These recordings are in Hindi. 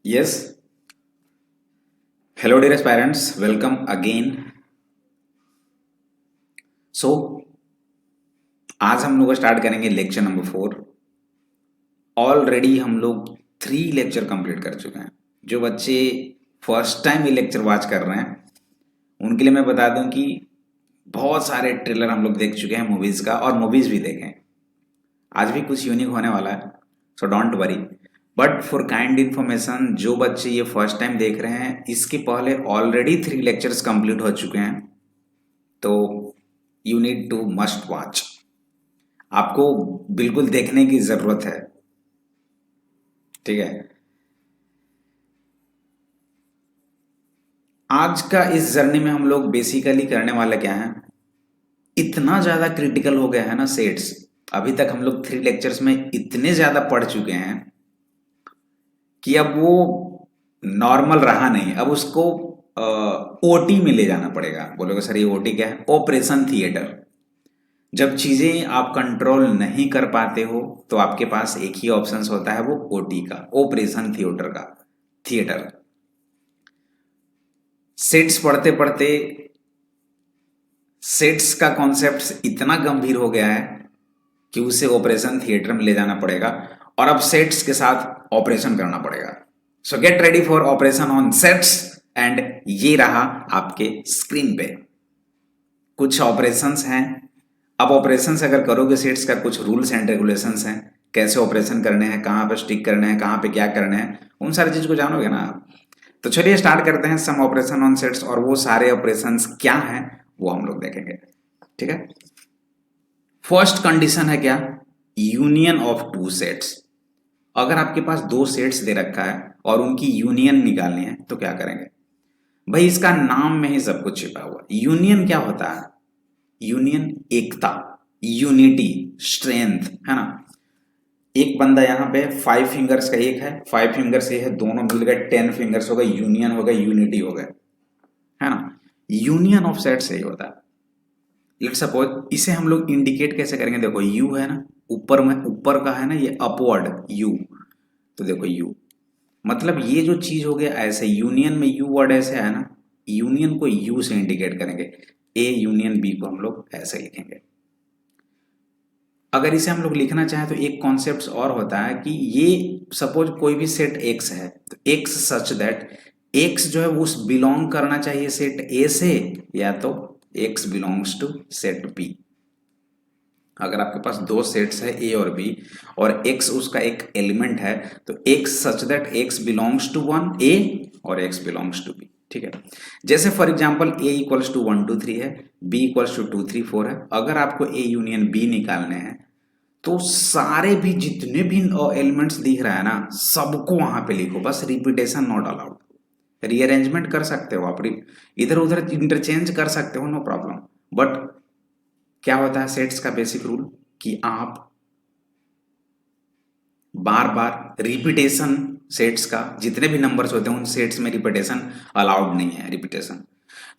Yes, hello dear aspirants, welcome again. So आज हम लोग स्टार्ट करेंगे लेक्चर नंबर 4। ऑलरेडी हम लोग 3 लेक्चर कंप्लीट कर चुके हैं। जो बच्चे फर्स्ट टाइम ये लेक्चर वॉच कर रहे हैं उनके लिए मैं बता दूं कि बहुत सारे ट्रेलर हम लोग देख चुके हैं मूवीज का, और मूवीज भी देखें। आज भी कुछ यूनिक होने वाला है, so don't worry. But for kind information, जो बच्चे ये फर्स्ट टाइम देख रहे हैं, इसके पहले ऑलरेडी 3 लेक्चर्स कंप्लीट हो चुके हैं, तो you need to must watch. आपको बिल्कुल देखने की जरूरत है, ठीक है। आज का इस जर्नी में हम लोग बेसिकली करने वाला क्या है, इतना ज्यादा क्रिटिकल हो गया है ना सेट्स। अभी तक हम लोग 3 लेक्चर्स में इतने ज्यादा पढ़ चुके हैं कि अब वो नॉर्मल रहा नहीं। अब उसको ओटी में ले जाना पड़ेगा। बोलोगे सर ये ओटी क्या है? Operation theatre. जब चीजें आप कंट्रोल नहीं कर पाते हो तो आपके पास एक ही ऑप्शन होता है, वो ओटी का, ऑपरेशन थिएटर का। थिएटर सेट्स पढ़ते पढ़ते सेट्स का कॉन्सेप्ट इतना गंभीर हो गया है कि उसे ऑपरेशन थिएटर में ले जाना पड़ेगा, और अब सेट्स के साथ ऑपरेशन करना पड़ेगा। सो get ready for operation on sets. And ये रहा आपके स्क्रीन पे कुछ ऑपरेशंस हैं। अब ऑपरेशंस अगर करोगे सेट्स का, कुछ रूल्स एंड रेगुलेशंस हैं, कैसे ऑपरेशन करने हैं, कहां पे स्टिक करने हैं, कहां पे क्या करने हैं, उन सारी चीज को जानोगे ना आप। तो चलिए स्टार्ट करते हैं सम ऑपरेशन ऑन सेट्स, और वो सारे ऑपरेशंस क्या हैं वो हम लोग देखेंगे, ठीक है। फर्स्ट कंडीशन है क्या? Union of two sets. अगर आपके पास 2 सेट्स दे रखा है और उनकी यूनियन निकालनी है तो क्या करेंगे भाई? इसका नाम में ही सब कुछ छिपा हुआ। यूनियन क्या होता है? यूनियन एकता, यूनिटी, स्ट्रेंथ, है ना। एक बंदा यहाँ पे 5 फिंगर्स का एक है, 5 फिंगर्स ये है, दोनों मिल गए 10 फिंगर्स हो गए, यूनियन हो गए, यूनिटी हो गए, है ना। यूनियन ऑफ सेट्स यही होता है। लेट्स सपोज इसे हम लोग इंडिकेट कैसे करेंगे? देखो यू है ना, ऊपर में, ऊपर का है ना ये अपवर्ड यू, तो देखो यू, मतलब ये जो चीज हो गया ऐसे, यूनियन में यू वर्ड ऐसे है ना, यूनियन को यू से इंडिकेट करेंगे। ए यूनियन बी को हम लोग ऐसे लिखेंगे। अगर इसे हम लोग लिखना चाहें तो एक कॉन्सेप्ट और होता है कि ये सपोज कोई भी सेट एक्स है, तो एक्स सच दैट एक्स जो है वो उस बिलोंग करना चाहिए सेट ए से, या तो x belongs to set B. अगर आपके पास 2 सेट्स है ए और बी, और एक्स उसका एक एलिमेंट है, तो X such that x belongs to one A और एक्स बिलोंग्स टू बी, ठीक है। जैसे for example A equals to 1 2 3 है, बी इक्वल्स टू 2 3 4 है। अगर आपको ए यूनियन बी निकालने हैं तो सारे भी जितने भी एलिमेंट्स दिख रहा है ना, सबको वहां पे लिखो, बस रिपीटेशन नॉट अलाउड। रीअरेंजमेंट कर सकते हो आप, इधर उधर इंटरचेंज कर सकते हो, नो प्रॉब्लम। बट क्या होता है सेट्स का बेसिक रूल कि आप बार बार रिपीटेशन, सेट्स का जितने भी नंबर्स होते हैं उन सेट्स में रिपीटेशन अलाउड नहीं है। रिपीटेशन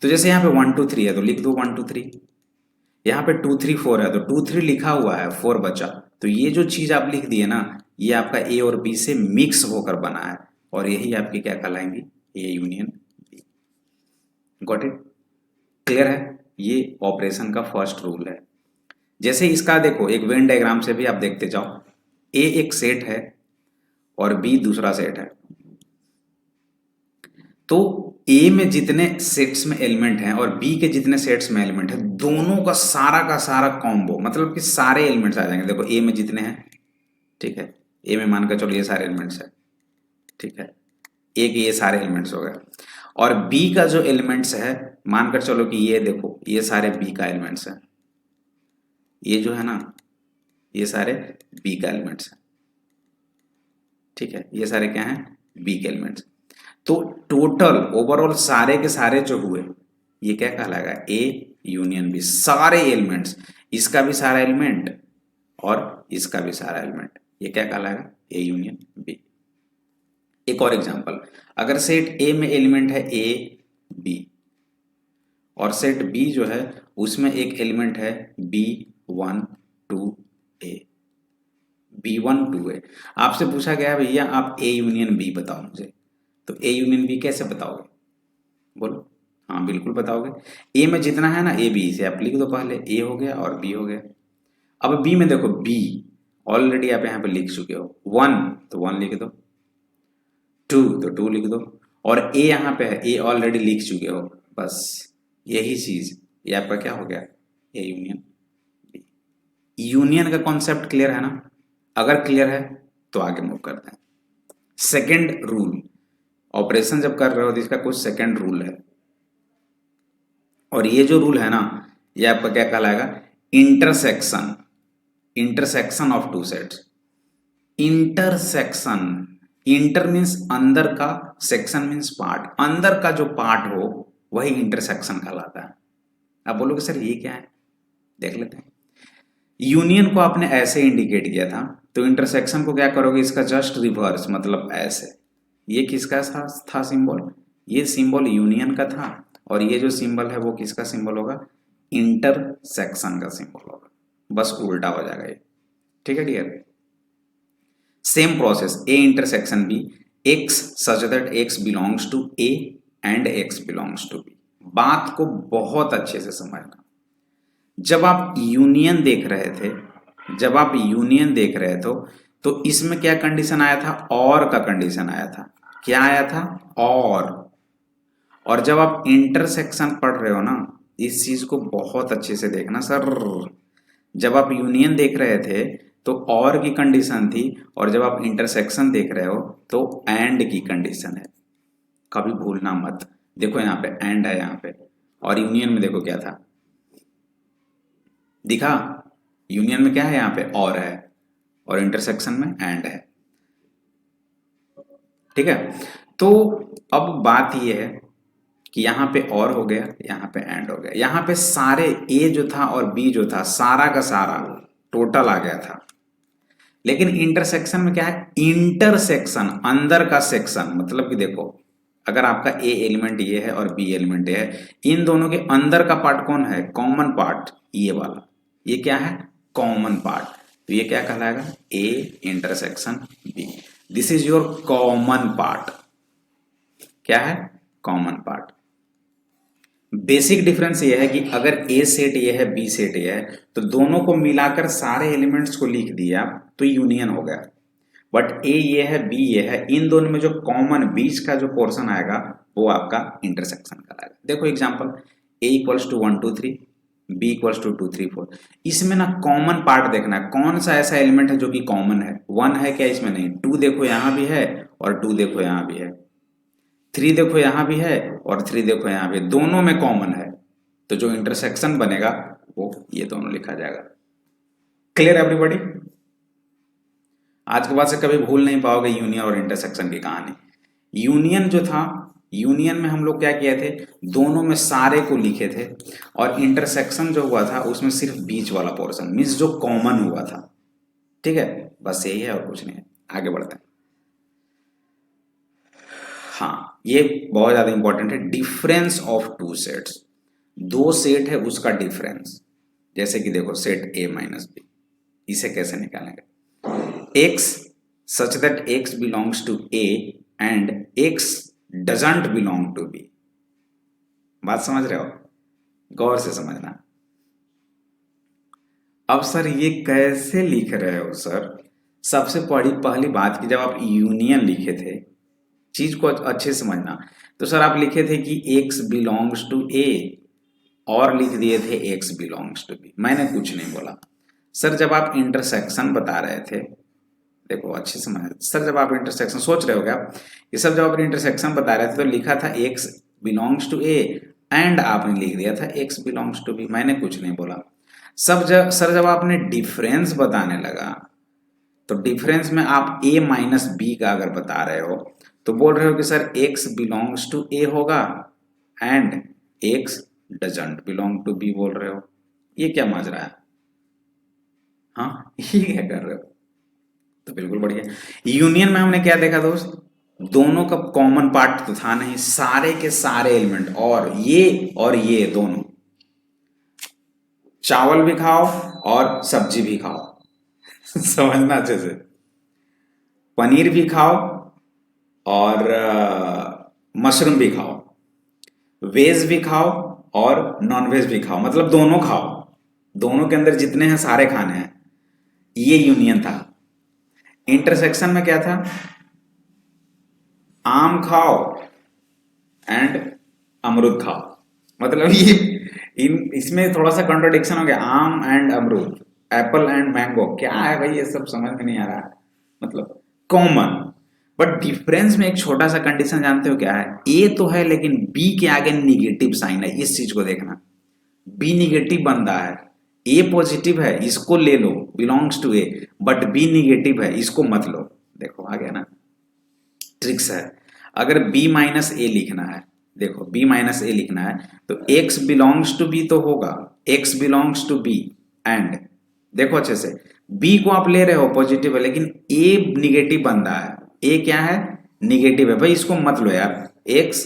तो जैसे यहाँ पे 1 2 3 है तो लिख दो 1 2 3, यहाँ पे 2 3 4 है तो 2 3 लिखा हुआ है, 4 बचा, तो ये जो चीज आप लिख दिए ना, ये आपका ए और बी से मिक्स होकर बना है, और यही आपकी क्या कहलाएंगी? A union B. Got it? Clear है? ये ऑपरेशन का फर्स्ट रूल है। जैसे इसका देखो एक वेन डायग्राम से भी आप देखते जाओ, ए एक सेट है और बी दूसरा सेट है, तो ए में जितने सेट्स में एलिमेंट हैं और बी के जितने सेट्स में एलिमेंट है, दोनों का सारा कॉम्बो, मतलब कि सारे एलिमेंट्स आ जाएंगे। देखो ए में जितने हैं, ठीक है, ए में मानकर चलो ये सारे एलिमेंट्स है, ठीक है, ए के ये सारे एलिमेंट्स हो गए, और बी का जो एलिमेंट्स है मानकर चलो कि ये देखो ये सारे बी का एलिमेंट्स है, ये जो है ना ये सारे बी का एलिमेंट्स है, ठीक है, ये सारे क्या हैं? बी के एलिमेंट्स। तो टोटल ओवरऑल सारे के सारे जो हुए, ये क्या कहलाएगा? ए यूनियन बी, सारे एलिमेंट्स, इसका भी सारा एलिमेंट और इसका भी सारा एलिमेंट, ये क्या कहलाएगा? A union B. एक और एग्जांपल, अगर सेट ए में एलिमेंट है ए बी, और सेट बी जो है उसमें एक एलिमेंट है बी 1 2 ए, बी 1 2 ए, आपसे पूछा गया भैया आप ए यूनियन बी बताओ मुझे, तो ए यूनियन बी कैसे बताओगे, बोलो। हाँ बिल्कुल बताओगे। ए में जितना है ना ए बी से आप लिख दो, पहले ए हो गया और बी हो गया। अब बी में देखो, बी ऑलरेडी आप यहाँ पे लिख चुके हो, 1 तो 1 लिख दो, 2 तो 2 लिख दो, और ए यहाँ पे है, ए ऑलरेडी लिख चुके हो, बस यही चीज, ये आपका क्या हो गया, ए यूनियन बी। यूनियन का कॉन्सेप्ट क्लियर है ना? अगर क्लियर है तो आगे मूव करते हैं। सेकेंड रूल, ऑपरेशन जब कर रहे हो तो इसका कुछ सेकेंड रूल है, और ये जो रूल है ना, ये आपका क्या कहलाएगा, intersection, intersection of two sets. Intersection, inter means अंदर का, सेक्शन मीन्स पार्ट, अंदर का जो पार्ट हो वही इंटरसेक्शन कहलाता है। आप बोलोगे सर ये क्या है, देख लेते हैं। यूनियन को आपने ऐसे इंडिकेट किया था, तो इंटरसेक्शन को क्या करोगे, इसका जस्ट रिवर्स, मतलब ऐसे। ये किसका था सिंबल, ये सिंबल यूनियन का था, और ये जो सिंबल है वो किसका सिंबल होगा, इंटरसेक्शन का सिंबल होगा, बस उल्टा हो जाएगा ये। ठीक है dear, same process, A intersection B, x such that x belongs to A and x belongs to B. बात को बहुत अच्छे से समझना। जब आप यूनियन देख रहे थे, जब आप यूनियन देख रहे थे, तो इसमें क्या कंडीशन आया था, और का कंडीशन आया था। क्या आया था, और जब आप इंटरसेक्शन पढ़ रहे हो ना, इस चीज को बहुत अच्छे से देखना सर। जब आप यूनियन देख रहे थे तो और की कंडीशन थी, और जब आप इंटरसेक्शन देख रहे हो तो एंड की कंडीशन है, कभी भूलना मत। देखो यहाँ पे एंड है यहाँ पे, और यूनियन में देखो क्या था, दिखा, यूनियन में क्या है यहाँ पे, और है, और इंटरसेक्शन में एंड है। ठीक है, तो अब बात यह है कि यहाँ पे और हो गया, यहाँ पे एंड हो गया, यहाँ पे सारे ए जो था और बी जो था, सारा का सारा टोटल आ गया था। लेकिन इंटरसेक्शन में क्या है, इंटरसेक्शन, अंदर का सेक्शन, मतलब कि देखो, अगर आपका ए एलिमेंट ये है और बी एलिमेंट ये है, इन दोनों के अंदर का पार्ट कौन है, कॉमन पार्ट, ये वाला, ये क्या है, कॉमन पार्ट। तो ये क्या कहलाएगा, A intersection B, this is your common part. क्या है, कॉमन पार्ट। बेसिक डिफरेंस ये है कि अगर ए सेट ये है, बी सेट ये है, तो दोनों को मिलाकर सारे एलिमेंट्स को लिख दिया तो यूनियन हो गया। बट ए ये है, बी ये है, इन दोनों में जो कॉमन बीच का जो पोर्शन आएगा वो आपका इंटरसेक्शन कराएगा। देखो example, A equals to 1 2 3, B equals to 2 3 4। इसमें ना कॉमन पार्ट देखना है, कौन सा ऐसा एलिमेंट है जो कि कॉमन है। 1 है क्या इसमें, नहीं। 2 देखो यहां भी है और 2 देखो यहां भी है। 3 देखो यहां भी है और 3 देखो यहां भी, दोनों में कॉमन है, तो जो इंटरसेक्शन बनेगा वो ये दोनों लिखा जाएगा। Clear everybody? आज के बाद से कभी भूल नहीं पाओगे यूनियन और इंटरसेक्शन की कहानी। यूनियन जो था, यूनियन में हम लोग क्या किए थे, दोनों में सारे को लिखे थे, और इंटरसेक्शन जो हुआ था उसमें सिर्फ बीच वाला पोर्शन, मीन्स जो कॉमन हुआ था। ठीक है, बस यही है और कुछ नहीं है। आगे बढ़ते हैं। हाँ, ये बहुत ज्यादा इंपॉर्टेंट है, डिफरेंस ऑफ टू सेट्स। दो सेट है उसका डिफरेंस। जैसे कि देखो सेट ए माइनस बी, इसे कैसे निकालेंगे, x such that x belongs to A and x doesn't belong to B। बात समझ रहे हो, गौर से समझना। अब सर ये कैसे लिख रहे हो सर, सबसे पहली बात कि जब आप यूनियन लिखे थे, चीज को अच्छे से समझना, तो सर आप लिखे थे कि x belongs to A और लिख दिए थे x belongs to B, मैंने कुछ नहीं बोला। सर जब आप इंटरसेक्शन बता रहे थे, देखो अच्छे से समझ, सर जब आप इंटरसेक्शन सोच रहे हो क्या, ये सब जब आप इंटरसेक्शन बता रहे थे तो लिखा था x belongs to A and आपने लिख दिया था x बिलोंग्स टू बी, मैंने कुछ नहीं बोला। सर जब आपने डिफरेंस बताने लगा, तो डिफरेंस में आप a माइनस बी का अगर बता रहे हो तो बोल रहे हो कि sir x belongs to A होगा and x doesn't belong to B बोल रहे हो। ये क्या माजरा है, हाँ ये क्या कर रहे हो, तो बिल्कुल बढ़िया। यूनियन में हमने क्या देखा दोस्त, दोनों का कॉमन पार्ट तो था नहीं, सारे के सारे एलिमेंट, और ये दोनों, चावल भी खाओ और सब्जी भी खाओ समझना अच्छे से, पनीर भी खाओ और मशरूम भी खाओ, वेज भी खाओ और नॉन वेज भी खाओ, मतलब दोनों खाओ, दोनों के अंदर जितने हैं सारे खाने हैं, ये यूनियन था। इंटरसेक्शन में क्या था, आम खाओ एंड अमरूद खाओ, मतलब ये इसमें थोड़ा सा कॉन्ट्रोडिक्शन हो गया, आम एंड अमरूद, एप्पल एंड मैंगो, क्या है भाई ये सब समझ में नहीं आ रहा है, मतलब कॉमन। बट डिफरेंस में एक छोटा सा कंडीशन जानते हो क्या है, ए तो है लेकिन बी के आगे निगेटिव साइन है, इस चीज को देखना, बी निगेटिव बन रहा है, ए पॉजिटिव है इसको ले लो, belongs to A, but B negative है इसको मत लो। देखो आ गया ना, ट्रिक्स है। अगर b माइनस ए लिखना है, देखो b माइनस ए लिखना है तो x बिलोंग्स टू b तो होगा, x belongs to b and, देखो अच्छे से, b को आप ले रहे हो पॉजिटिव है लेकिन a निगेटिव बन रहा है, a क्या है, निगेटिव है, भाई इसको मत लो यार, x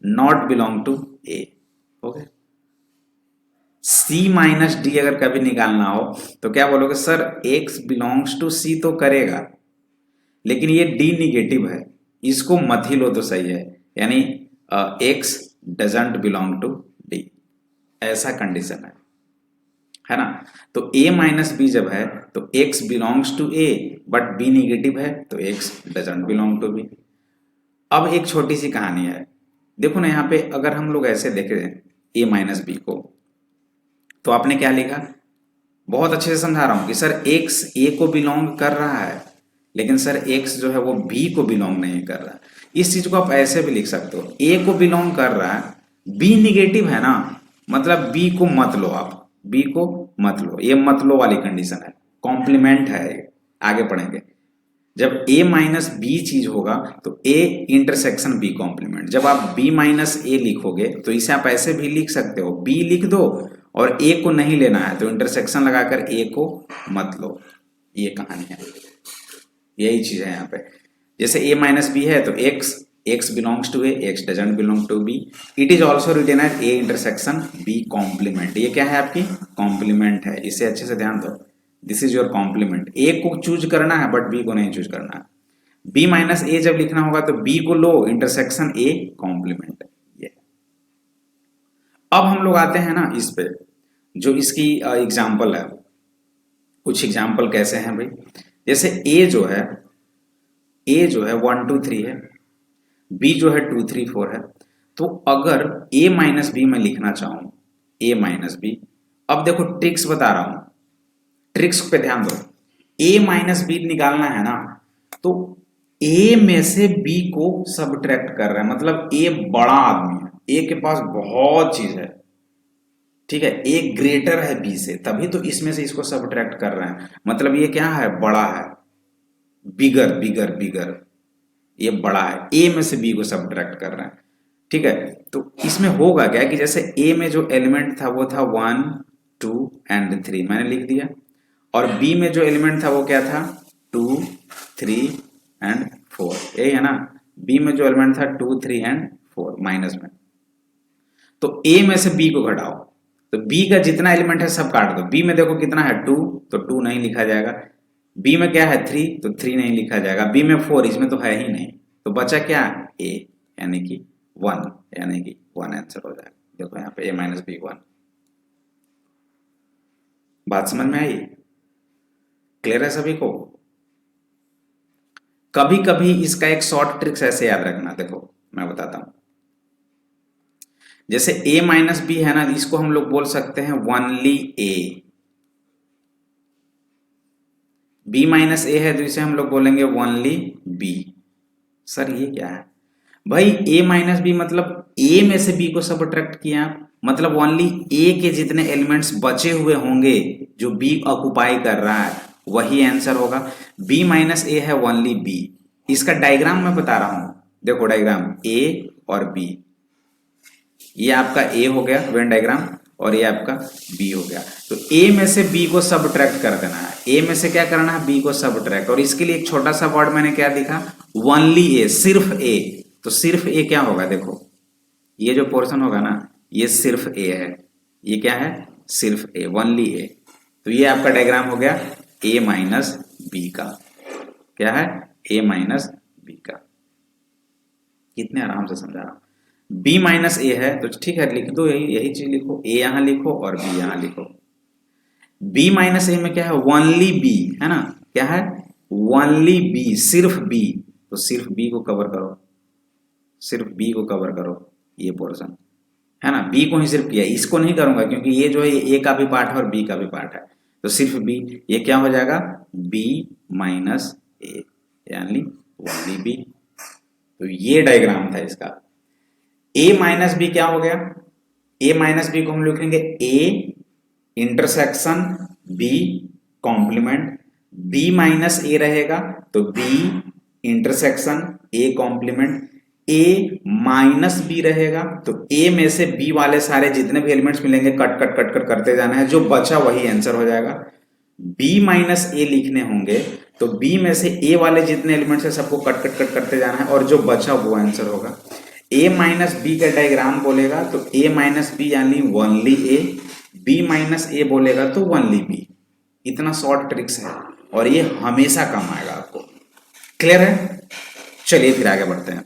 not belong to a। Okay, c minus D अगर कभी निकालना हो तो क्या बोलोगे, sir x belongs to c तो करेगा लेकिन ये d निगेटिव है, इसको मत ही लो तो सही है, यानी x doesn't belong to d, ऐसा कंडीशन है ना। तो a माइनस बी जब है तो x belongs to a but b negative है तो x doesn't belong to b। अब एक छोटी सी कहानी है, देखो ना यहाँ पे अगर हम लोग ऐसे देखें a माइनस बी को, तो आपने क्या लिखा, बहुत अच्छे से समझा रहा हूं कि सर x a को बिलोंग कर रहा है लेकिन सर x जो है वो b को बिलोंग नहीं कर रहा है। इस चीज को आप ऐसे भी लिख सकते हो, a को बिलोंग कर रहा है, b निगेटिव है ना, मतलब b को मत लो, आप b को मत लो, ये मत लो वाली कंडीशन है, कॉम्प्लीमेंट है ये, आगे पढ़ेंगे। जब a माइनस बी चीज होगा तो a इंटरसेक्शन b कॉम्प्लीमेंट, जब आप b माइनस ए लिखोगे तो इसे आप ऐसे भी लिख सकते हो, b लिख दो और a को नहीं लेना है तो इंटरसेक्शन लगाकर a को मत लो, ये कहानी है, यही चीज है यहाँ पे। जैसे a माइनस बी है तो x belongs to a, x doesn't belong to b, it is also written as a intersection b complement, ये क्या है आपकी कॉम्प्लीमेंट है, इसे अच्छे से ध्यान दो, this is your complement. a को चूज करना है बट b को नहीं चूज करना है, b माइनस ए जब लिखना होगा तो b को लो, इंटरसेक्शन a कॉम्प्लीमेंट, ये। अब हम लोग आते हैं ना इस पे, जो इसकी एग्जाम्पल है, कुछ एग्जाम्पल कैसे हैं भाई, जैसे a जो है 1 2 3 है, b जो है 2 3 4 है, तो अगर a माइनस बी में लिखना चाहूं, a माइनस बी, अब देखो ट्रिक्स बता रहा हूं, ट्रिक्स पे ध्यान दो, a माइनस बी निकालना है ना, तो a में से b को सबट्रैक्ट कर रहा है, मतलब a बड़ा आदमी है, a के पास बहुत चीज है, ठीक है, a ग्रेटर है b से, तभी तो इसमें से इसको सबट्रैक्ट कर रहे हैं, मतलब ये क्या है, बड़ा है, बिगर बिगर बिगर, ये बड़ा है, a में से b को सबट्रैक्ट कर रहे हैं, ठीक है। तो इसमें होगा क्या कि जैसे a में जो एलिमेंट था वो था 1 2 एंड 3, मैंने लिख दिया, और b में जो एलिमेंट था वो क्या था 2 3 एंड 4, यही है ना, b में जो एलिमेंट था 2 3 एंड 4 माइनस में, तो a में से b को घटाओ, तो b का जितना एलिमेंट है सब काट दो, b में देखो कितना है 2, तो 2 नहीं लिखा जाएगा, b में क्या है 3, तो 3 नहीं लिखा जाएगा, b में 4, इसमें तो है ही नहीं, तो बचा क्या a, यानी कि 1, यानी कि 1 आंसर हो जाएगा। देखो यहाँ पे a माइनस बी 1, बात समझ में आई, क्लियर है सभी को। कभी कभी इसका एक शॉर्ट ट्रिक्स ऐसे याद रखना, देखो मैं बताता हूं, जैसे a माइनस बी है ना, इसको हम लोग बोल सकते हैं ओनली a, b माइनस ए है तो इसे हम लोग बोलेंगे ओनली b। सर ये क्या है भाई, a माइनस बी मतलब a में से b को सबट्रैक्ट किया, मतलब ओनली a के जितने एलिमेंट्स बचे हुए होंगे जो b ऑक्युपाई कर रहा है वही आंसर होगा। b माइनस ए है ओनली b, इसका डायग्राम मैं बता रहा हूं, देखो डायग्राम a और b, ये आपका a हो गया वेन डायग्राम, और ये आपका b हो गया, तो a में से b को सबट्रैक्ट कर देना है, a में से क्या करना है b को सबट्रैक्ट, और इसके लिए एक छोटा सा वर्ड मैंने क्या दिखा, ओनली a, सिर्फ a, तो सिर्फ a क्या होगा, देखो ये जो पोर्शन होगा ना ये सिर्फ a है, ये क्या है सिर्फ a, ओनली a, तो ये आपका डायग्राम हो गया a माइनस बी का, क्या है a माइनस बी का, कितने आराम से समझा रहा हूं। बी माइनस ए है तो ठीक है, लिख दो, यही यही चीज लिखो, ए यहां लिखो और बी यहां लिखो। बी माइनस ए में क्या है, ओनली बी है ना, क्या है, ओनली बी, सिर्फ बी, तो सिर्फ बी को कवर करो, सिर्फ बी को कवर करो, ये पोर्शन है ना, बी को ही सिर्फ किया, इसको नहीं करूंगा क्योंकि ये जो है ए का भी पार्ट है और बी का भी पार्ट है, तो सिर्फ बी, ये क्या हो जाएगा, बी माइनस ए, यानी ओनली बी। तो ये डायग्राम था इसका। ए माइनस बी क्या हो गया, ए माइनस बी को हम लिखेंगे A intersection B complement, B minus A रहेगा तो B intersection A complement, A minus B रहेगा तो ए में से बी वाले सारे जितने भी एलिमेंट्स मिलेंगे कट कट कट कट करते जाना है, जो बचा वही आंसर हो जाएगा। बी माइनस ए लिखने होंगे तो बी में से ए वाले जितने एलिमेंट्स है सबको कट कट कट करते जाना है और जो बचा वो आंसर होगा। ए माइनस बी का डायग्राम बोलेगा तो ए माइनस बी यानी ओनली ए, बी माइनस ए बोलेगा तो ओनली बी। इतना शॉर्ट ट्रिक्स है और ये हमेशा काम आएगा आपको। क्लियर है? चलिए फिर आगे बढ़ते हैं।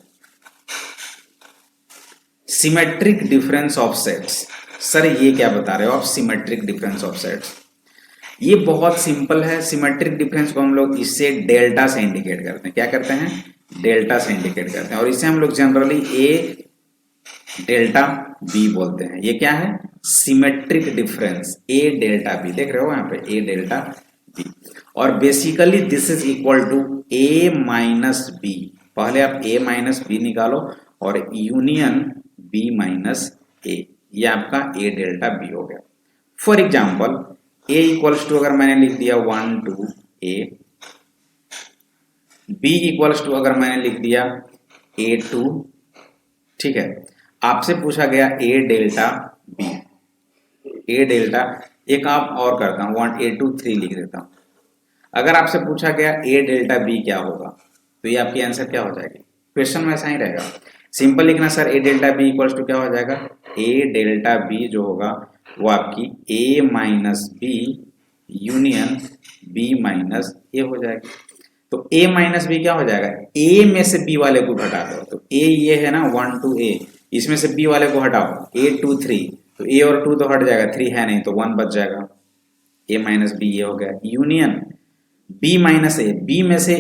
Symmetric difference of sets. Sir ये क्या बता रहे हो आप, सिमेट्रिक डिफरेंस ऑफ सेट्स? ये बहुत सिंपल है। सिमेट्रिक डिफरेंस को हम लोग इससे डेल्टा से इंडिकेट करते हैं। क्या करते हैं? डेल्टा से इंडिकेट करते हैं और इसे हम लोग जनरली ए डेल्टा बी बोलते हैं। ये क्या है? Symmetric difference A delta B. देख रहे हो यहाँ पे ए डेल्टा बी, और basically this is equal to A minus B. पहले आप ए माइनस बी निकालो और यूनियन बी माइनस ए, ये आपका ए डेल्टा बी हो गया। For example A equals to अगर मैंने लिख दिया 1 2 ए, बी इक्वल्स टू अगर मैंने लिख दिया ए 2, ठीक है। आपसे पूछा गया ए डेल्टा बी, ए डेल्टा, एक आप और करता हूं 1 A 2 3 लिख देता हूं। अगर आपसे पूछा गया ए डेल्टा बी क्या होगा तो ये आपकी आंसर क्या हो जाएगी? क्वेश्चन में ऐसा ही रहेगा, सिंपल लिखना sir A delta B equals to क्या हो जाएगा, ए डेल्टा बी जो होगा वो आपकी A minus B union B minus A हो जाएगी। तो ए माइनस बी क्या हो जाएगा, ए में से बी वाले को घटा दो, तो ए ये है ना 1 2 ए, इसमें से बी वाले को हटाओ, ए 2 3, तो ए और 2 तो हट जाएगा, 3 है नहीं तो 1 बच जाएगा, ए माइनस बी ये हो गया। यूनियन बी माइनस ए, बी में से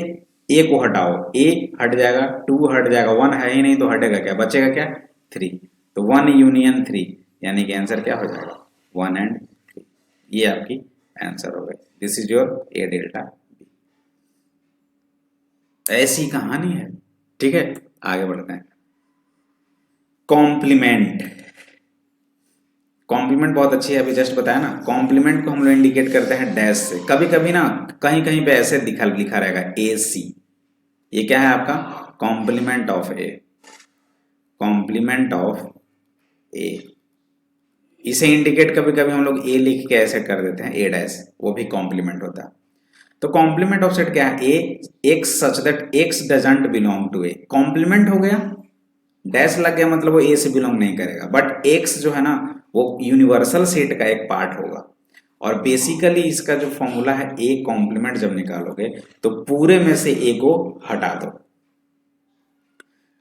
ए को हटाओ, ए हट जाएगा, 2 हट जाएगा, 1 है ही नहीं तो हटेगा क्या, बचेगा क्या, 3, तो 1 यूनियन 3, यानी कि आंसर क्या हो जाएगा 1 एंड 3। ये आपकी आंसर हो गई। This is your A delta B. ऐसी कहानी है, ठीक है। आगे बढ़ते हैं। कॉम्प्लीमेंट, कॉम्प्लीमेंट बहुत अच्छी है, अभी जस्ट बताया ना। कॉम्प्लीमेंट को हम लोग इंडिकेट करते हैं डैश से। कभी कभी ना कहीं कहीं पे ऐसे लिखा रहेगा ए सी, ये क्या है आपका complement of A, complement of A. इसे इंडिकेट कभी कभी हम लोग ए लिख के ऐसे कर देते हैं ए डैश, वो भी कॉम्प्लीमेंट होता है। तो कॉम्प्लीमेंट ऑफ सेट क्या है, A X such that X doesn't belong to A. Complement हो गया, डैश लग गया मतलब वो ए से बिलोंग नहीं करेगा, बट एक्स जो है ना वो यूनिवर्सल सेट का एक पार्ट होगा। और बेसिकली इसका जो फॉर्मूला है, ए कॉम्प्लीमेंट जब निकालोगे तो पूरे में से ए को हटा दो,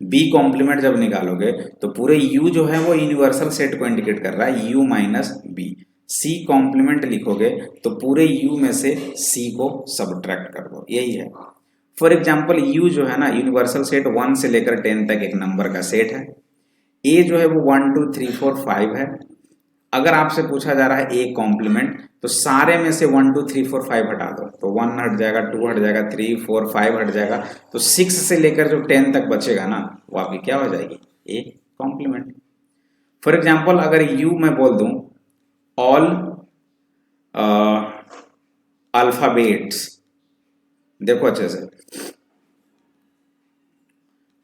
बी कॉम्प्लीमेंट जब निकालोगे तो पूरे यू जो है वो यूनिवर्सल सेट को इंडिकेट कर रहा है, U minus B. C complement लिखोगे तो पूरे यू में से सी को सबट्रैक्ट कर दो, यही है। फॉर एग्जाम्पल यू जो है ना यूनिवर्सल सेट 1 से लेकर 10 तक एक नंबर का सेट है, ए जो है वो 1 2 3 4 5 है। अगर आपसे पूछा जा रहा है ए कॉम्प्लीमेंट तो सारे में से 1 2 3 4 5 हटा दो, तो 1 हट जाएगा, 2 हट जाएगा, 3 4 5 हट जाएगा, तो 6 से लेकर जो 10 तक बचेगा ना वो आपकी क्या हो जाएगी, ए कॉम्प्लीमेंट। फॉर एग्जाम्पल अगर यू मैं बोल दूं ऑल अल्फाबेट्स, देखो अच्छे से,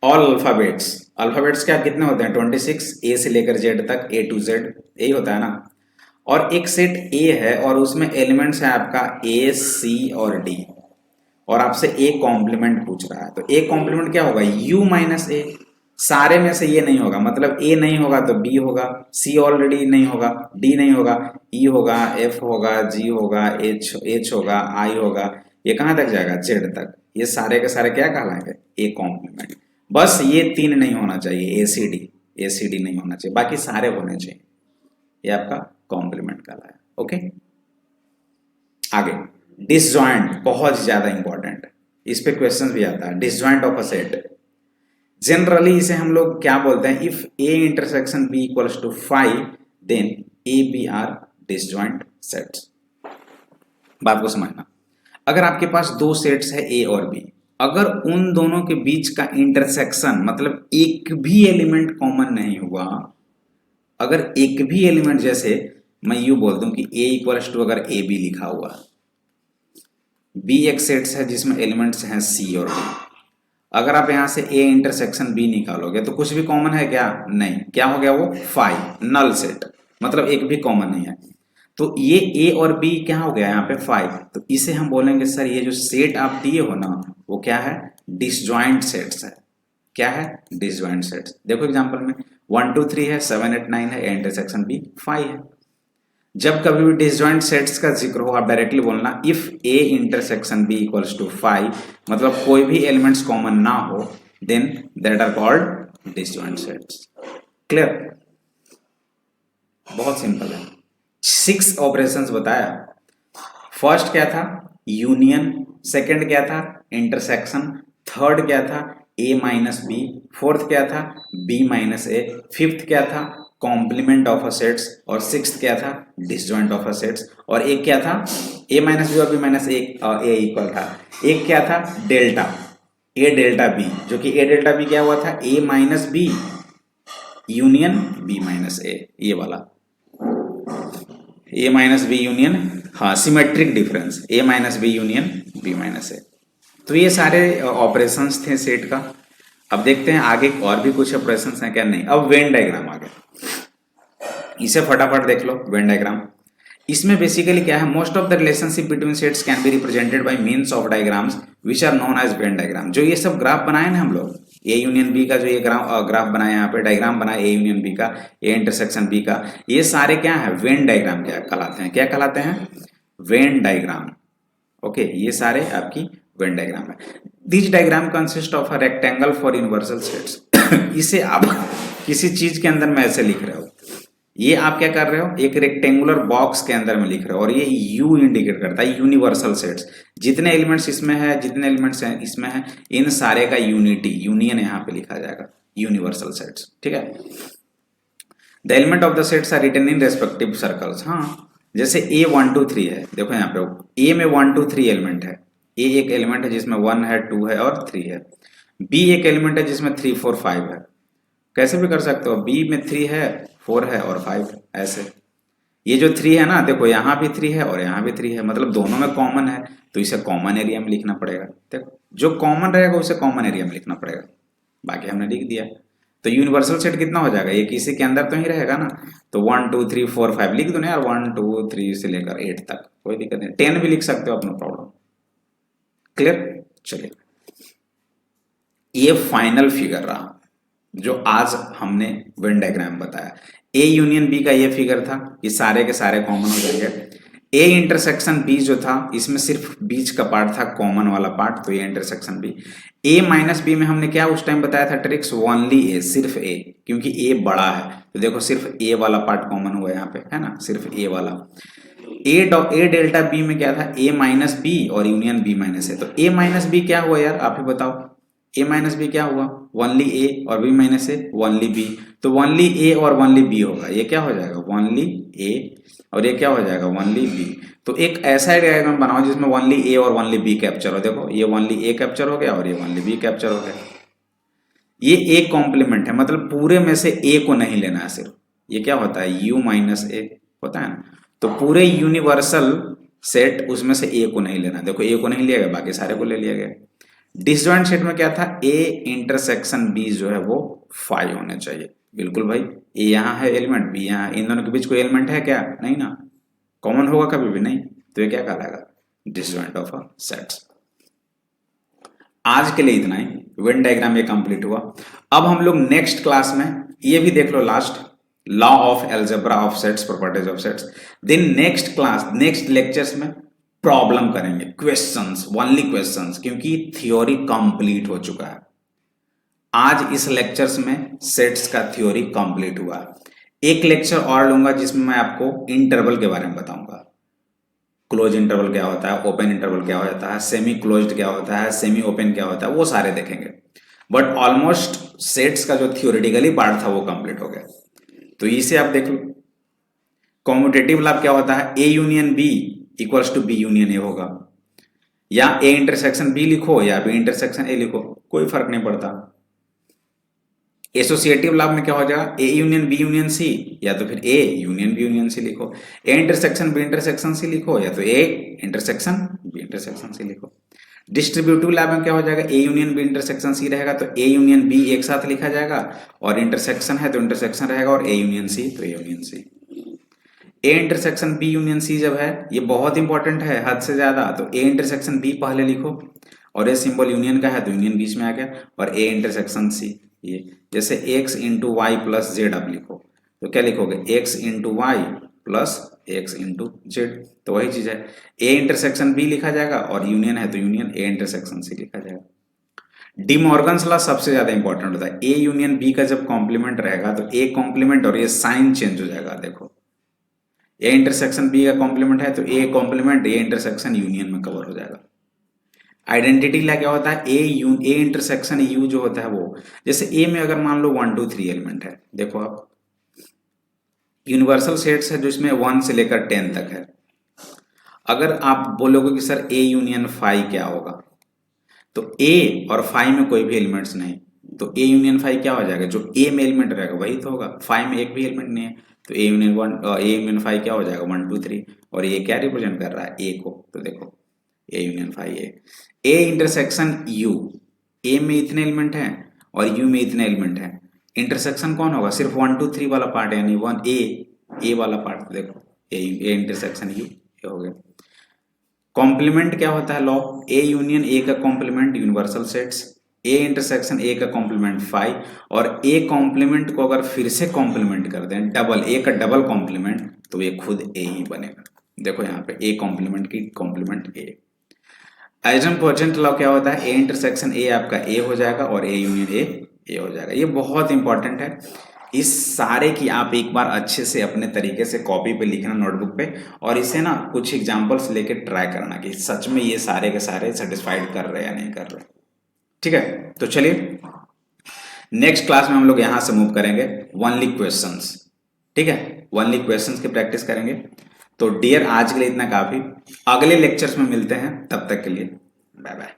ऑल अल्फाबेट्स, अल्फाबेट्स क्या कितने होते हैं 26, ए से लेकर जेड तक, ए टू जेड, यही होता है ना। और एक सेट ए है और उसमें एलिमेंट्स है आपका ए सी और डी, और आपसे ए कॉम्प्लीमेंट पूछ रहा है, तो ए कॉम्प्लीमेंट क्या होगा, यू माइनस ए। सारे में से ये नहीं होगा, मतलब ए नहीं होगा तो बी होगा, सी ऑलरेडी नहीं होगा, डी नहीं होगा, ई होगा, एफ होगा, जी होगा, एच होगा, आई होगा, ये कहां तक जाएगा, जेड तक। ये सारे के सारे क्या कहलाएंगे, ए कॉम्प्लीमेंट। बस ये 3 नहीं होना चाहिए, एसीडी नहीं होना चाहिए, बाकी सारे होने चाहिए। ये आपका कॉम्प्लीमेंट कहलाया। ओके, आगे डिसजॉइंट बहुत ज्यादा इंपॉर्टेंट, इस पे क्वेश्चन भी आता है। Disjoint of a set, generally इसे हम लोग क्या बोलते हैं, if A intersection B equals to 5 then A B are disjoint sets. बात को समझना, अगर आपके पास दो सेट्स है ए और बी, अगर उन दोनों के बीच का इंटरसेक्शन मतलब एक भी एलिमेंट कॉमन नहीं हुआ, अगर एक भी एलिमेंट, जैसे मैं यू बोल दूं कि a इक्वल्स टू अगर ए बी लिखा हुआ, बी एक सेट्स है जिसमें एलिमेंट्स हैं सी और डी, अगर आप यहां से a इंटरसेक्शन b निकालोगे तो कुछ भी कॉमन है क्या? नहीं। क्या हो गया वो? 5, नल सेट, मतलब एक भी कॉमन नहीं है। तो ये a और b क्या हो गया यहाँ पे? 5। तो इसे हम बोलेंगे सर ये जो सेट आप दिए हो ना वो क्या है? डिसजॉइंट सेट्स है। क्या है? Disjoint sets. देखो एग्जांपल में 1 2 3 है, 7 8 9 है, a इंटरसेक्शन b 5 है। जब कभी भी डिसजॉइंट सेट्स का जिक्र हो आप डायरेक्टली बोलना if a intersection b equals to 5, मतलब कोई भी एलिमेंट्स कॉमन ना हो, then that are called disjoint sets. Clear? बहुत सिंपल है। 6 ऑपरेशंस बताया। फर्स्ट क्या था? यूनियन। सेकंड क्या था? इंटरसेक्शन। थर्ड क्या था? a minus B. फोर्थ क्या था? b माइनस ए। फिफ्थ क्या था? Complement of a sets. और सिक्स्थ क्या था? Disjoint of a sets. और एक क्या था? a माइनस बी और b माइनस ए इक्वल था। एक क्या था? डेल्टा, a डेल्टा b, जो कि a डेल्टा b क्या हुआ था? a minus B union b minus A, ये वाला a माइनस बी यूनियन, हाँ symmetric difference, a minus B union b minus A. तो ये सारे ऑपरेशंस थे सेट का। अब देखते हैं आगे और भी कुछ ऑपरेशंस हैं क्या? नहीं। अब वेन डायग्राम आ गया, इसे फटाफट देख लो। वेन डायग्राम, इसमें बेसिकली क्या है? Most of the relationship between sets can be represented by means of diagrams which are known as Venn diagram. जो ये सब ग्राफ बनाए ना हम लोग, ए यूनियन बी का जो ये ग्राफ बनाया, यहाँ पे डायग्राम बनाया ए यूनियन बी का, ए इंटरसेक्शन बी का, ये सारे क्या है? वेन डायग्राम क्या कहलाते हैं? क्या कहलाते हैं? Venn diagram. ओके, ये सारे आपकी वेन डायग्राम है। This diagram consist of a rectangle for universal sets. इसे आप किसी चीज के अंदर में ऐसे लिख रहे हो, ये आप क्या कर रहे हो? एक रेक्टेंगुलर बॉक्स के अंदर में लिख रहे हो, और ये यू इंडिकेट करता है यूनिवर्सल सेट्स। जितने एलिमेंट्स इसमें है, जितने एलिमेंट्स हैं इसमें है, इन सारे का यूनिटी, यूनियन यहाँ पे लिखा जाएगा, यूनिवर्सल सेट्स। ठीक है। The element of the sets are written in respective circles. हाँ, जैसे ए 1 2 3 है, देखो यहाँ पे ए में 1 2 3 एलिमेंट है। ए एक एलिमेंट है जिसमें 1 है, 2 है और 3 है। बी एक एलिमेंट है जिसमें 3 4 5 है। कैसे भी कर सकते हो, बी में 3 है, 4 है और 5, ऐसे। ये जो 3 है ना, देखो यहाँ भी 3 है और यहाँ भी 3 है, मतलब दोनों में कॉमन है, तो इसे कॉमन एरिया में लिखना पड़ेगा। देखो जो कॉमन रहेगा उसे कॉमन एरिया में लिखना पड़ेगा, बाकी हमने लिख दिया। तो यूनिवर्सल सेट कितना हो जाएगा? ये किसी के अंदर तो ही रहेगा ना, तो 1 2 3 4 5 लिख दो ना यार, 1 2 3 से लेकर 8 तक, कोई दिक्कत नहीं। 10 भी लिख सकते हो, अपना प्रॉब्लम। क्लियर? चलिए, ये फाइनल फिगर रहा जो आज हमने वेन डायग्राम बताया। ए यूनियन बी का ये फिगर था, ये सारे के सारे कॉमन हो जाएंगे। ए इंटरसेक्शन बी जो था, इसमें सिर्फ बीच का पार्ट था कॉमन वाला पार्ट, तो ये इंटरसेक्शन बी। ए माइनस बी में हमने क्या उस टाइम बताया था ट्रिक्स? ओनली ए, सिर्फ ए, क्योंकि ए बड़ा है, तो देखो सिर्फ ए वाला पार्ट कॉमन हुआ यहाँ पे, है ना, सिर्फ ए वाला। ए डेल्टा बी में क्या था? ए माइनस बी और यूनियन बी माइनस ए। तो ए माइनस बी क्या हुआ यार, आप ही बताओ? ए माइनस बी क्या हुआ? ओनली ए और बी माइनस ए, ओनली बी। तो ओनली ए और ओनली बी होगा, ये क्या हो जाएगा? ओनली ए, और ये क्या हो जाएगा? Only B. तो एक ऐसा डायग्राम बनाओ जिसमें ओनली ए और ओनली बी कैप्चर हो। देखो ये ओनली ए कैप्चर हो गया और ये ओनली बी कैप्चर हो गया। ये एक कॉम्प्लीमेंट है, मतलब पूरे में से ए को नहीं लेना है सिर्फ। ये क्या होता है? यू माइनस ए होता है ना, तो पूरे यूनिवर्सल सेट उसमें से ए को नहीं लेना। देखो ए को नहीं लिया गया, बाकी सारे को ले लिया गया। डिसजॉइंट सेट में क्या था? ए इंटरसेक्शन बी जो है वो 5 होने चाहिए। बिल्कुल भाई, ए यहाँ है एलिमेंट, बी यहाँ, इन दोनों के बीच कोई एलिमेंट है क्या? नहीं ना, कॉमन होगा कभी भी नहीं, तो ये क्या कहलाएगा? Disjoint of a sets. आज के लिए इतना ही, वेन डायग्राम ये कंप्लीट हुआ। अब हम लोग नेक्स्ट क्लास में ये भी देख लो, last law of algebra of sets, properties of sets. Then next class, next lectures में प्रॉब्लम करेंगे, क्वेश्चंस, ओनली क्वेश्चंस, क्योंकि थ्योरी कंप्लीट हो चुका है। आज इस लेक्चर्स में सेट्स का थ्योरी कंप्लीट हुआ। एक लेक्चर और लूंगा जिसमें मैं आपको इंटरवल के बारे में बताऊंगा। क्लोज इंटरवल क्या होता है, ओपन इंटरवल क्या होता है, सेमी क्लोज्ड क्या होता है, सेमी ओपन क्या होता है, वो सारे देखेंगे। बट ऑलमोस्ट सेट्स का जो थियोरेटिकली पार्ट था वो कंप्लीट हो गया। तो इसे आप देख लो। कॉम्यूटेटिव लाभ क्या होता है, A union B equals to B union A होगा, या ए इंटरसेक्शन बी लिखो या बी इंटरसेक्शन ए लिखो, कोई फर्क नहीं पड़ता। एसोसिएटिव लाभ में क्या हो जाएगा, A union B union C, या तो फिर A union B union C लिखो, A intersection B intersection C लिखो, या तो A intersection B intersection C लिखो। डिस्ट्रीब्यूटिव लैब में क्या हो जाएगा, A union B intersection C रहेगा तो ए यूनियन बी एक साथ लिखा जाएगा, और इंटरसेक्शन है तो इंटरसेक्शन रहेगा, और ए यूनियन सी तो A union C. A intersection B union C जब है, ये बहुत इंपॉर्टेंट है हद से ज्यादा, तो ए इंटरसेक्शन बी पहले लिखो, और ये सिंबल यूनियन का है तो यूनियन बीच में आ गया, और ए इंटरसेक्शन सी। ये जैसे x into Y plus Z आप लिखो तो क्या लिखोगे, x into Y plus x into Z, तो वही चीज है। ए इंटरसेक्शन बी लिखा जाएगा, और यूनियन है तो यूनियन ए इंटरसेक्शन सी लिखा जाएगा। डी मॉर्गन्स लॉ सबसे ज्यादा इंपॉर्टेंट होता है। ए यूनियन बी का जब कॉम्प्लीमेंट रहेगा तो ए कॉम्प्लीमेंट और ये साइन चेंज हो जाएगा। देखो ए इंटरसेक्शन बी का कॉम्प्लीमेंट है तो A complement A intersection union में कवर हो जाएगा। आइडेंटिटी ला क्या होता है, ए इंटरसेक्शन यू जो होता है वो, जैसे ए में अगर मान लो 1 2 3 एलिमेंट है, देखो आप यूनिवर्सल सेट्स है जो इसमें 1 से लेकर 10 तक है। अगर आप बोलोगे कि सर ए यूनियन फाई क्या होगा, तो ए और फाई में कोई भी एलिमेंट्स नहीं, तो ए यूनियन फाई क्या हो जाएगा, जो ए में एलिमेंट रहेगा वही तो होगा। फाई में एक भी एलिमेंट नहीं है तो ए यूनियन फाई क्या हो जाएगा 1 2 3, और ये क्या रिप्रेजेंट कर रहा है, ए को, तो देखो A union phi A intersection U, A में इतने एलिमेंट हैं और यू में इतने एलिमेंट हैं, इंटरसेक्शन कौन होगा, सिर्फ 1 2 3 वाला पार्ट यानी 1 ए वाला पार्ट, देखो ए इंटरसेक्शन यू, ये हो गया। कॉम्प्लीमेंट क्या होता है लॉ, ए यूनियन ए का complement universal sets, A intersection A का कॉम्प्लीमेंट फाई, और ए कॉम्प्लीमेंट को अगर फिर से कॉम्प्लीमेंट कर दें डबल, ए का डबल कॉम्प्लीमेंट, तो ये खुद ए ही बनेगा। देखो यहाँ पे ए कॉम्प्लीमेंट की कॉम्प्लीमेंट ए। आइडेंपोर्टेंट लॉ क्या होता है, ए इंटरसेक्शन ए आपका ए हो जाएगा और ए यूनियन ए हो जाएगा। ये बहुत इंपॉर्टेंट है। इस सारे की आप एक बार अच्छे से अपने तरीके से कॉपी पे लिखना नोटबुक पे, और इसे ना कुछ एग्जांपल्स लेके ट्राई करना कि सच में ये सारे के सारे सेटिस्फाइड कर रहे हैं या नहीं कर रहे। ठीक है, तो चलिए नेक्स्ट क्लास में हम लोग यहां से मूव करेंगे वनली क्वेश्चंस। ठीक है, वनली क्वेश्चंस की प्रैक्टिस करेंगे। तो डियर आज के लिए इतना काफी, अगले लेक्चर्स में मिलते हैं, तब तक के लिए बाय बाय।